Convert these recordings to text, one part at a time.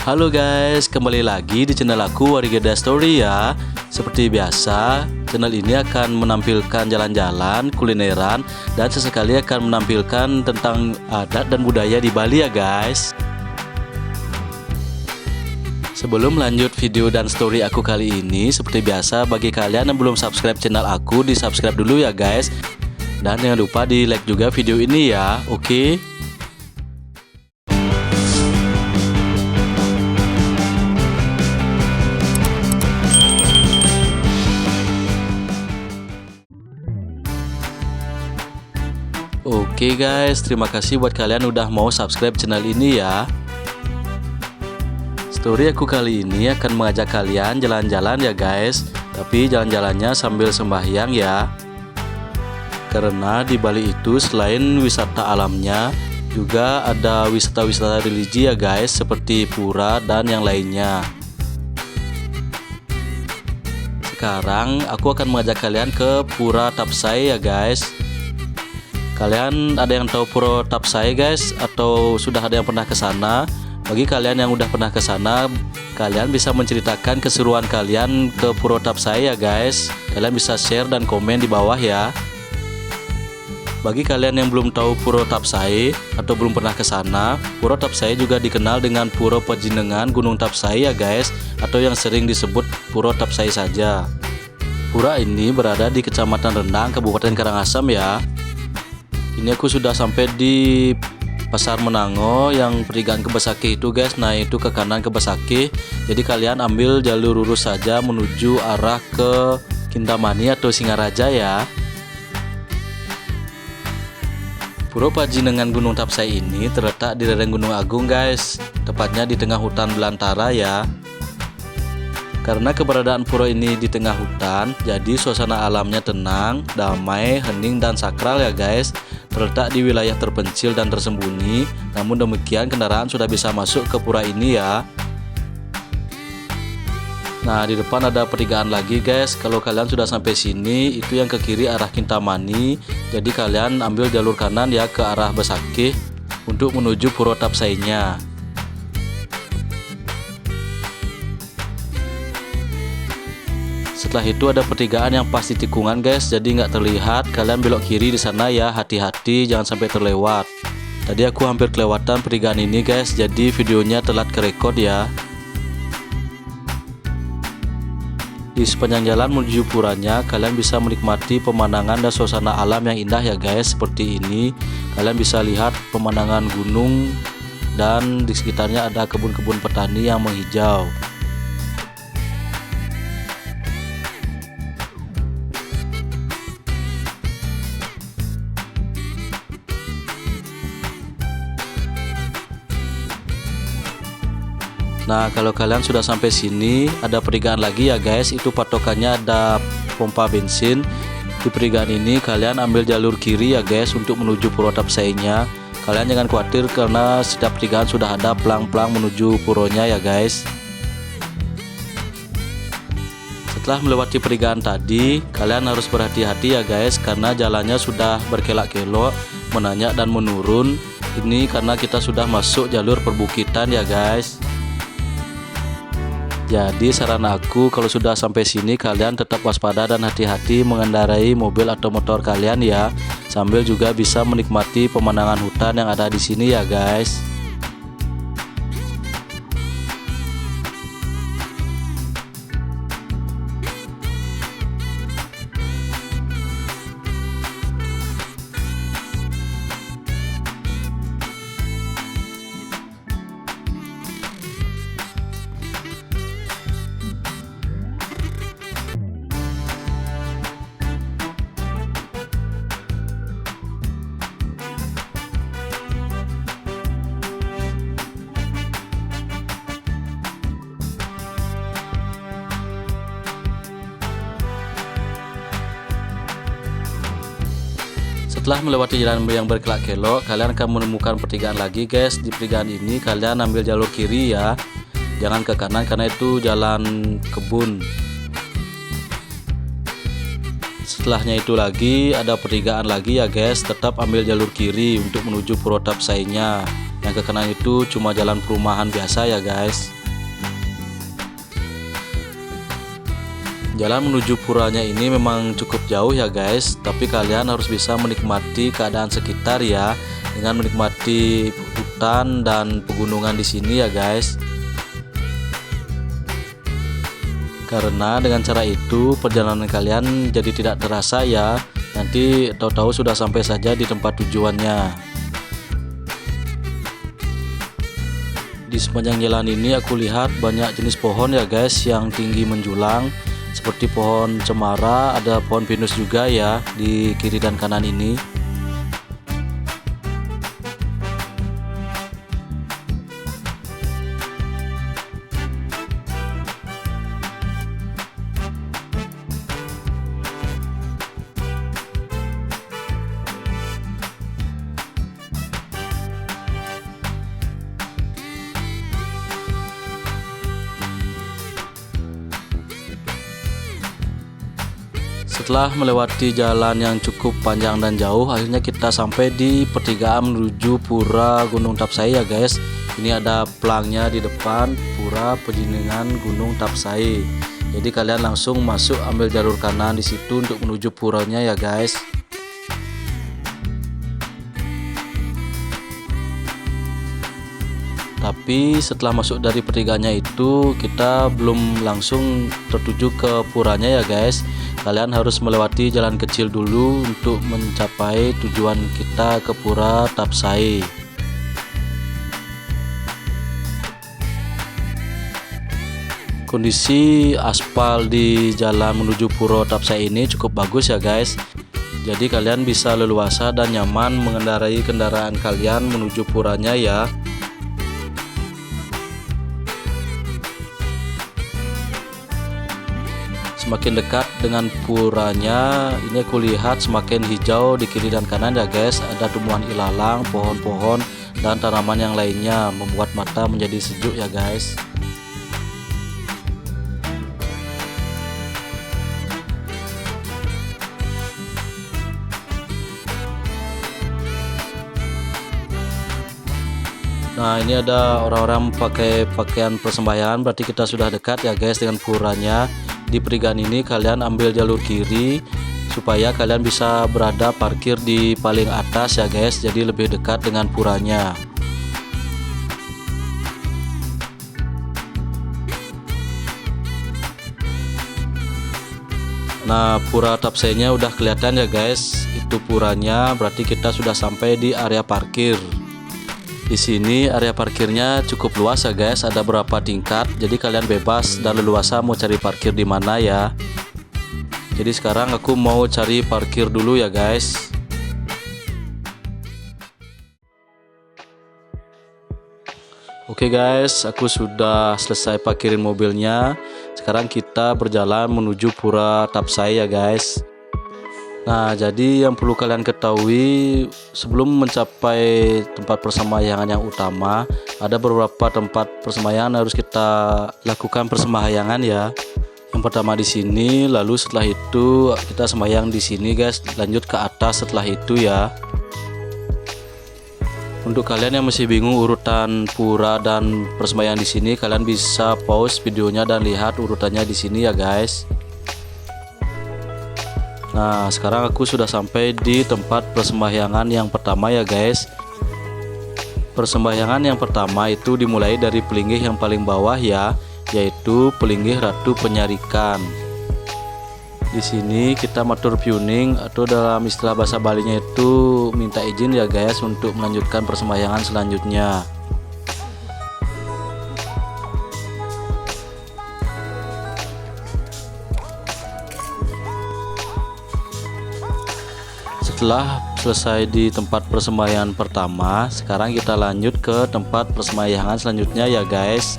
Halo guys, kembali lagi di channel aku Warigeda Story ya. Seperti biasa, channel ini akan menampilkan jalan-jalan, kulineran, dan sesekali akan menampilkan tentang adat dan budaya di Bali ya guys. Sebelum lanjut video dan story aku kali ini, seperti biasa bagi kalian yang belum subscribe channel aku, di subscribe dulu ya guys. Dan jangan lupa di like juga video ini ya, oke? Oke guys, terima kasih buat kalian udah mau subscribe channel ini ya. Story aku kali ini akan mengajak kalian jalan-jalan ya guys. Tapi jalan-jalannya sambil sembahyang ya. Karena di Bali itu selain wisata alamnya, juga ada wisata-wisata religi ya guys, seperti pura dan yang lainnya. Sekarang aku akan mengajak kalian ke Pura Tapsai ya guys. Kalian ada yang tahu Pura Tapsai guys, atau sudah ada yang pernah ke sana? Bagi kalian yang udah pernah ke sana, kalian bisa menceritakan keseruan kalian ke Pura Tapsai ya guys. Kalian bisa share dan komen di bawah ya. Bagi kalian yang belum tahu Pura Tapsai atau belum pernah ke sana, Pura Tapsai juga dikenal dengan Pura Pejinengan Gunung Tapsai ya guys, atau yang sering disebut Pura Tapsai saja. Pura ini berada di Kecamatan Rendang, Kabupaten Karangasem ya. Ini aku sudah sampai di Pasar Menango yang pertigaan ke Besakih itu guys. Nah itu ke kanan ke Besakih. Jadi kalian ambil jalur lurus saja menuju arah ke Kintamani atau Singaraja ya. Pura Pejinengan Gunung Tapsai ini terletak di lereng Gunung Agung guys, tepatnya di tengah hutan belantara ya. Karena keberadaan pura ini di tengah hutan, jadi suasana alamnya tenang, damai, hening, dan sakral ya guys. Terletak di wilayah terpencil dan tersembunyi, namun demikian kendaraan sudah bisa masuk ke pura ini ya. Nah di depan ada pertigaan lagi guys. Kalau kalian sudah sampai sini, itu yang ke kiri arah Kintamani. Jadi kalian ambil jalur kanan ya ke arah Besakih untuk menuju Pura Tapsainya. Setelah itu ada pertigaan yang pas di tikungan guys, jadi nggak terlihat. Kalian belok kiri di sana ya, hati-hati jangan sampai terlewat. Tadi aku hampir kelewatan pertigaan ini guys, jadi videonya telat kerekod ya. Di sepanjang jalan menuju puranya, kalian bisa menikmati pemandangan dan suasana alam yang indah ya guys, seperti ini. Kalian bisa lihat pemandangan gunung dan di sekitarnya ada kebun-kebun petani yang menghijau. Nah kalau kalian sudah sampai sini, ada pertigaan lagi ya guys. Itu patokannya ada pompa bensin. Di pertigaan ini kalian ambil jalur kiri ya guys untuk menuju Pura Tapsainya. Kalian jangan khawatir karena setiap pertigaan sudah ada pelang-pelang menuju puronya ya guys. Setelah melewati pertigaan tadi, kalian harus berhati-hati ya guys, karena jalannya sudah berkelok-kelok, menanjak dan menurun. Ini karena kita sudah masuk jalur perbukitan ya guys. Jadi saran aku, kalau sudah sampai sini kalian tetap waspada dan hati-hati mengendarai mobil atau motor kalian ya, sambil juga bisa menikmati pemandangan hutan yang ada di sini ya guys. Setelah melewati jalan yang berkelok-kelok, kalian akan menemukan pertigaan lagi guys. Di pertigaan ini kalian ambil jalur kiri ya, jangan ke kanan karena itu jalan kebun. Setelahnya itu lagi ada pertigaan lagi ya guys, tetap ambil jalur kiri untuk menuju Pura Tapsainya. Yang ke kanan itu cuma jalan perumahan biasa ya guys. Jalan menuju puranya ini memang cukup jauh ya guys, tapi kalian harus bisa menikmati keadaan sekitar ya, dengan menikmati hutan dan pegunungan di sini ya guys. Karena dengan cara itu perjalanan kalian jadi tidak terasa ya, nanti tahu-tahu sudah sampai saja di tempat tujuannya. Di sepanjang jalan ini aku lihat banyak jenis pohon ya guys yang tinggi menjulang, seperti pohon cemara, ada pohon pinus juga ya di kiri dan kanan ini. Setelah melewati jalan yang cukup panjang dan jauh, akhirnya kita sampai di pertigaan menuju Pura Gunung Tapsai ya guys. Ini ada pelangnya di depan, Pura Pejiningan Gunung Tapsai. Jadi kalian langsung masuk ambil jalur kanan di situ untuk menuju puranya ya guys. Tapi setelah masuk dari pertigaannya itu kita belum langsung tertuju ke puranya ya guys. Kalian harus melewati jalan kecil dulu untuk mencapai tujuan kita ke Pura Tapsai. Kondisi aspal di jalan menuju Pura Tapsai ini cukup bagus ya guys. Jadi kalian bisa leluasa dan nyaman mengendarai kendaraan kalian menuju puranya ya. Semakin dekat dengan puranya, ini aku lihat semakin hijau di kiri dan kanan ya guys. Ada tumbuhan ilalang, pohon-pohon, dan tanaman yang lainnya, membuat mata menjadi sejuk ya guys. Nah, ini ada orang-orang pakai pakaian persembahyangan, berarti kita sudah dekat ya guys dengan puranya. Di pertigaan ini kalian ambil jalur kiri supaya kalian bisa berada parkir di paling atas ya guys, jadi lebih dekat dengan puranya. Nah, Pura Tapsainya udah kelihatan ya guys, itu puranya, berarti kita sudah sampai di area parkir. Di sini area parkirnya cukup luas ya guys, ada beberapa tingkat, jadi kalian bebas dan leluasa mau cari parkir di mana ya. Jadi sekarang aku mau cari parkir dulu ya guys. Oke guys, aku sudah selesai parkirin mobilnya. Sekarang kita berjalan menuju Pura Tapsai ya guys. Nah, jadi yang perlu kalian ketahui, sebelum mencapai tempat persembahyangan yang utama, ada beberapa tempat persembahyangan harus kita lakukan persembahyangan ya. Yang pertama di sini, lalu setelah itu kita sembahyang di sini guys, lanjut ke atas setelah itu ya. Untuk kalian yang masih bingung urutan pura dan persembahyangan di sini, kalian bisa pause videonya dan lihat urutannya di sini ya guys. Nah, sekarang aku sudah sampai di tempat persembahyangan yang pertama ya guys. Persembahyangan yang pertama itu dimulai dari pelinggih yang paling bawah ya, yaitu pelinggih Ratu Penyarikan. Di sini kita matur piuning, atau dalam istilah bahasa Balinya itu minta izin ya guys untuk melanjutkan persembahyangan selanjutnya. Setelah selesai di tempat persembahyangan pertama, sekarang kita lanjut ke tempat persembahyangan selanjutnya ya guys.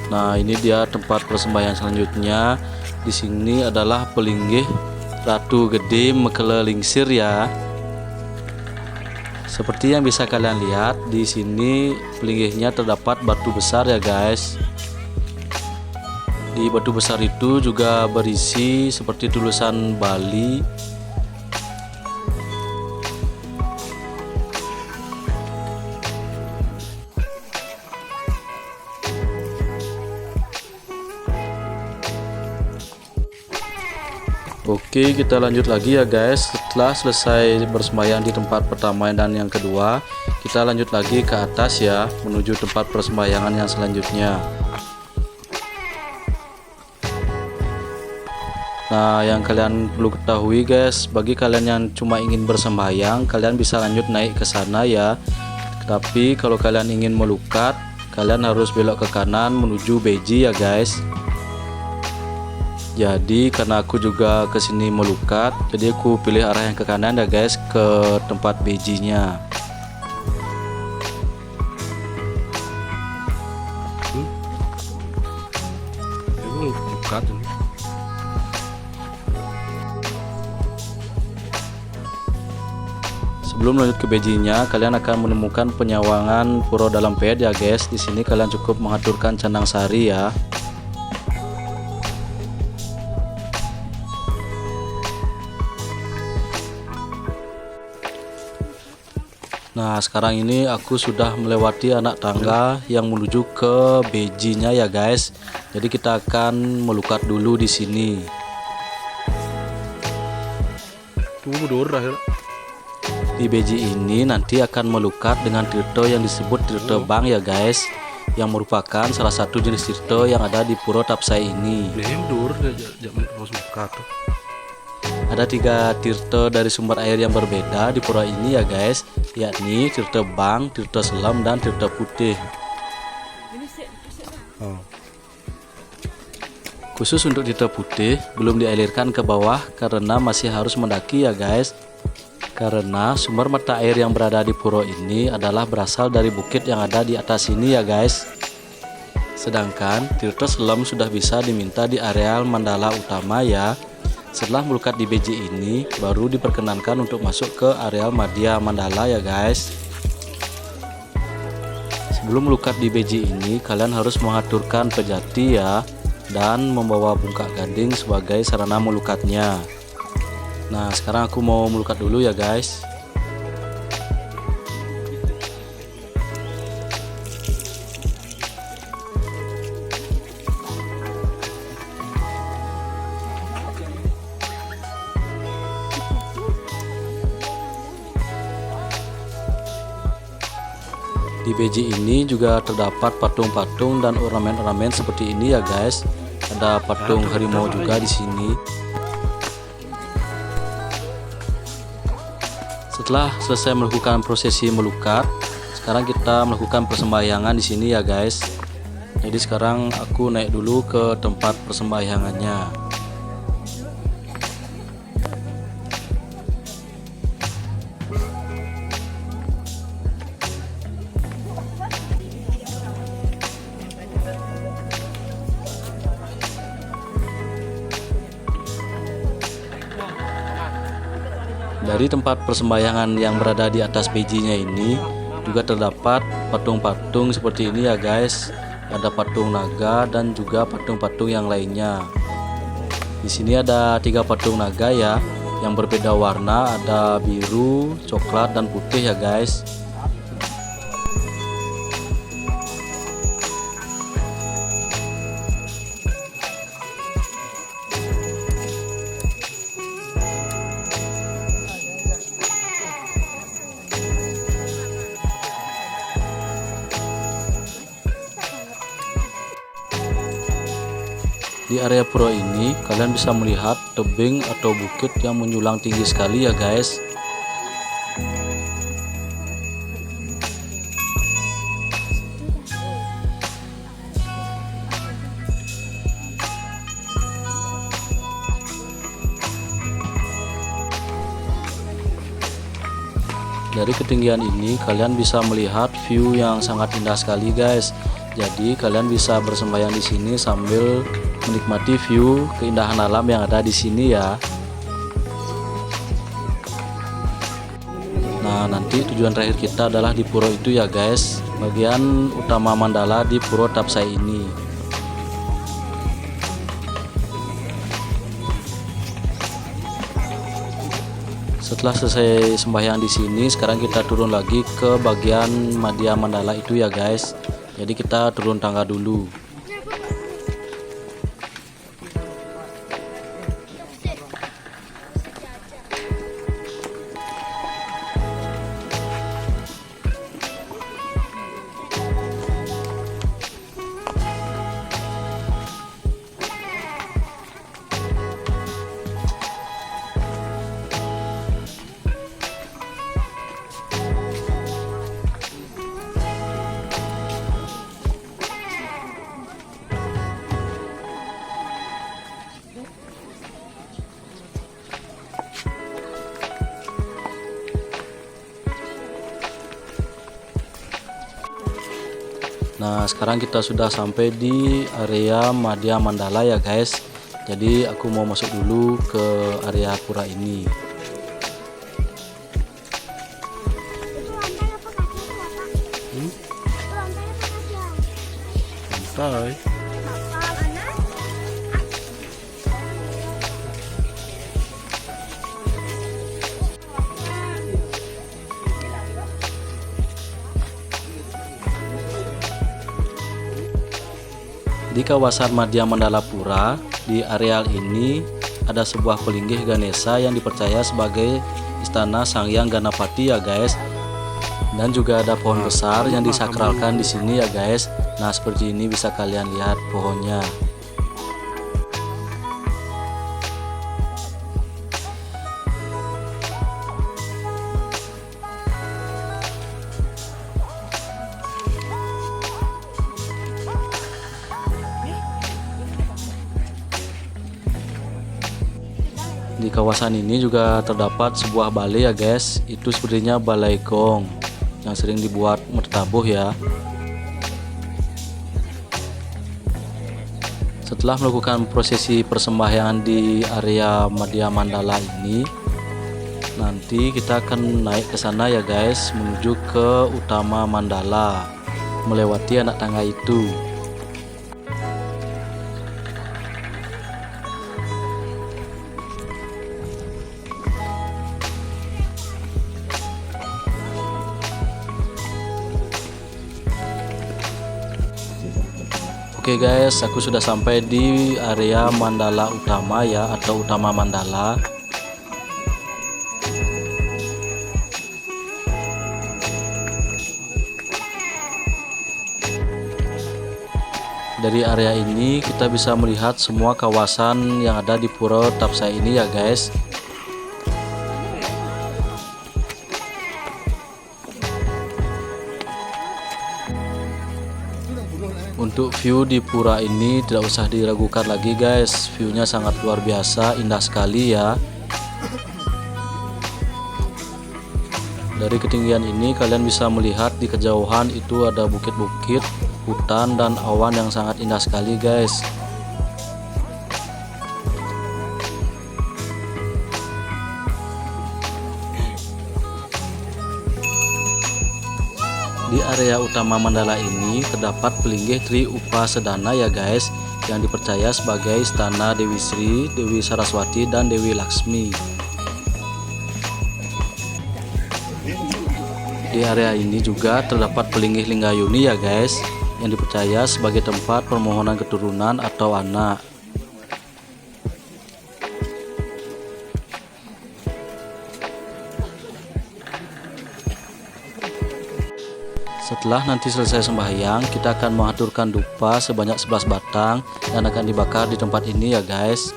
Nah, ini dia tempat persembahyangan selanjutnya. Di sini adalah pelinggih Ratu Gede Mekele Lingsir ya. Seperti yang bisa kalian lihat di sini pelinggihnya terdapat batu besar ya guys. Di batu besar itu juga berisi seperti tulisan Bali. Oke, kita lanjut lagi ya guys. Setelah selesai bersembahyang di tempat pertama dan yang kedua, kita lanjut lagi ke atas ya, menuju tempat persembahyangan yang selanjutnya. Nah, yang kalian perlu ketahui guys, bagi kalian yang cuma ingin bersembahyang, kalian bisa lanjut naik ke sana ya. Tapi kalau kalian ingin melukat, kalian harus belok ke kanan menuju beji ya guys. Jadi karena aku juga kesini melukat, jadi aku pilih arah yang ke kanan ya guys, ke tempat bejinya. Sebelum lanjut ke bejinya, kalian akan menemukan penyawangan Puro Dalam Pet ya guys. Di sini kalian cukup mengaturkan canang sari ya. Nah, sekarang ini aku sudah melewati anak tangga yang menuju ke bejinya ya guys. Jadi kita akan melukat dulu di sini. Di beji ini nanti akan melukat dengan tirto yang disebut tirto bang ya guys, yang merupakan salah satu jenis tirto yang ada di Puro Tapsai ini. Ada 3 tirto dari sumber air yang berbeda di pura ini ya guys, yakni tirto bang, tirto selam, dan tirto putih. Khusus untuk tirto putih belum dialirkan ke bawah karena masih harus mendaki ya guys. Karena sumber mata air yang berada di pura ini adalah berasal dari bukit yang ada di atas ini ya guys. Sedangkan tirto selam sudah bisa diminta di areal mandala utama ya. Setelah melukat di beji ini, baru diperkenankan untuk masuk ke areal Madhya Mandala ya guys. Sebelum melukat di beji ini, kalian harus mengaturkan pejati ya, dan membawa bungkak gading sebagai sarana melukatnya. Nah, sekarang aku mau melukat dulu ya guys. Di beji ini juga terdapat patung-patung dan ornamen-ornamen seperti ini ya guys. Ada patung harimau juga di sini. Setelah selesai melakukan prosesi melukat, sekarang kita melakukan persembahyangan di sini ya guys. Jadi sekarang aku naik dulu ke tempat persembahyangannya. Dari tempat persembahyangan yang berada di atas bejinya ini juga terdapat patung-patung seperti ini ya guys. Ada patung naga dan juga patung-patung yang lainnya. Di sini ada 3 patung naga ya, yang berbeda warna, ada biru, coklat, dan putih ya guys. Di area pura ini kalian bisa melihat tebing atau bukit yang menjulang tinggi sekali ya guys. Dari ketinggian ini kalian bisa melihat view yang sangat indah sekali guys. Jadi kalian bisa bersembahyang di sini sambil menikmati view keindahan alam yang ada di sini ya. Nah, Nah, nanti tujuan terakhir kita adalah di pura itu ya guys, bagian utama mandala di Pura Tapsai ini. Setelah selesai sembahyang di sini, sekarang kita turun lagi ke bagian Madya Mandala itu ya guys. Jadi kita turun tangga dulu. Nah, sekarang kita sudah sampai di area Madya Mandala ya guys. Jadi aku mau masuk dulu ke area pura ini. Santai. Di kawasan Madya Mandala Pura, di areal ini ada sebuah pelinggih Ganesha yang dipercaya sebagai istana Sanghyang Ganapati ya guys. Dan juga ada pohon besar yang disakralkan di sini ya guys. Nah, seperti ini bisa kalian lihat pohonnya. Di kawasan ini juga terdapat sebuah balai ya guys. Itu sepertinya balai gong yang sering dibuat mertabuh ya. Setelah melakukan prosesi persembahyangan di area Madya Mandala ini, nanti kita akan naik ke sana ya guys, menuju ke utama mandala, melewati anak tangga itu. Oke guys, aku sudah sampai di area mandala utama ya, atau utama mandala. Dari area ini kita bisa melihat semua kawasan yang ada di Pura Tapsai ini ya guys. Untuk view di pura ini tidak usah diragukan lagi guys, viewnya sangat luar biasa, indah sekali ya. Dari ketinggian ini kalian bisa melihat di kejauhan itu ada bukit-bukit, hutan dan awan yang sangat indah sekali guys. Di area utama mandala ini terdapat pelinggih Tri Upasedana ya guys, yang dipercaya sebagai istana Dewi Sri, Dewi Saraswati dan Dewi Laksmi. Di area ini juga terdapat pelinggih Linggayuni ya guys, yang dipercaya sebagai tempat permohonan keturunan atau anak. Setelah nanti selesai sembahyang, kita akan mengaturkan dupa sebanyak 11 batang dan akan dibakar di tempat ini ya guys.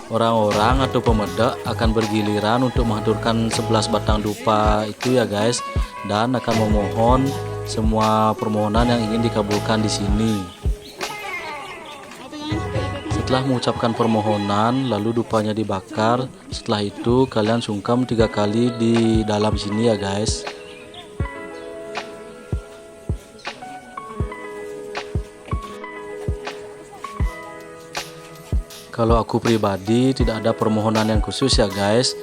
Orang-orang atau pemuda akan bergiliran untuk mengaturkan 11 batang dupa itu ya guys, dan akan memohon semua permohonan yang ingin dikabulkan di sini. Setelah mengucapkan permohonan, lalu dupanya dibakar. Setelah itu kalian sungkem 3 kali di dalam sini ya guys. Kalau aku pribadi tidak ada permohonan yang khusus ya guys.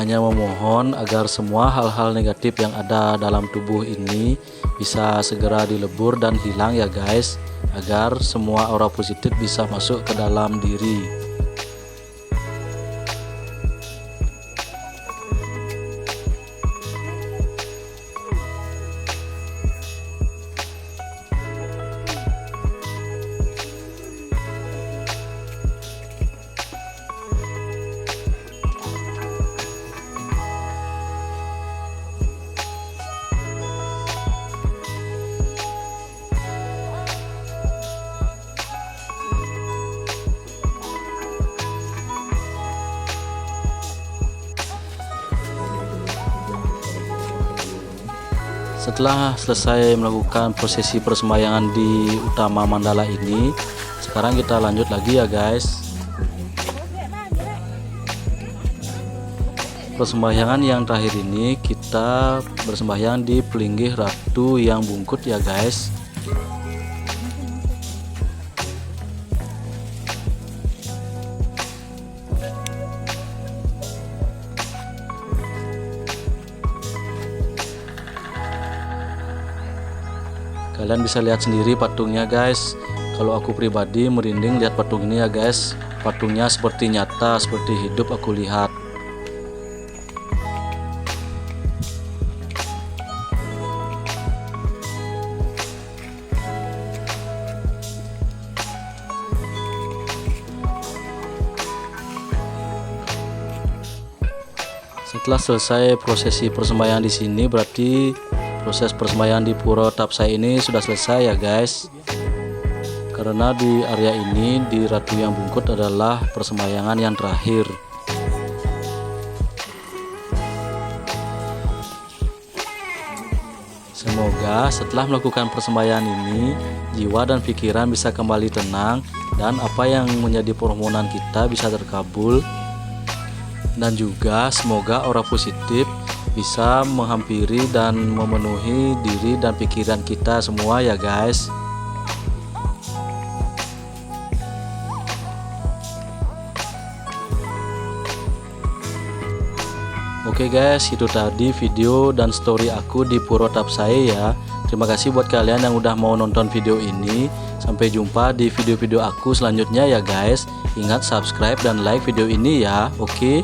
hanya memohon agar semua hal-hal negatif yang ada dalam tubuh ini bisa segera dilebur dan hilang ya guys, agar semua aura positif bisa masuk ke dalam diri. Setelah selesai melakukan prosesi persembahyangan di utama mandala ini, sekarang kita lanjut lagi ya guys. Persembahyangan yang terakhir ini kita bersembahyang di pelinggih ratu yang bungkut ya guys. Kalian bisa lihat sendiri patungnya guys. Kalau aku pribadi merinding lihat patung ini ya guys. Patungnya seperti nyata, seperti hidup aku lihat. Setelah selesai prosesi persembahyangan di sini, berarti proses persembahyangan di Pura Tapsai ini sudah selesai ya guys. Karena di area ini di Ratu yang Bungkut adalah persembahyangan yang terakhir. Semoga setelah melakukan persembahyangan ini, jiwa dan pikiran bisa kembali tenang dan apa yang menjadi permohonan kita bisa terkabul. Dan juga semoga aura positif bisa menghampiri dan memenuhi diri dan pikiran kita semua ya guys. Oke guys, itu tadi video dan story aku di Pura Tapsai ya. Terima kasih buat kalian yang udah mau nonton video ini. Sampai jumpa di video-video aku selanjutnya ya guys. Ingat subscribe dan like video ini ya. Oke.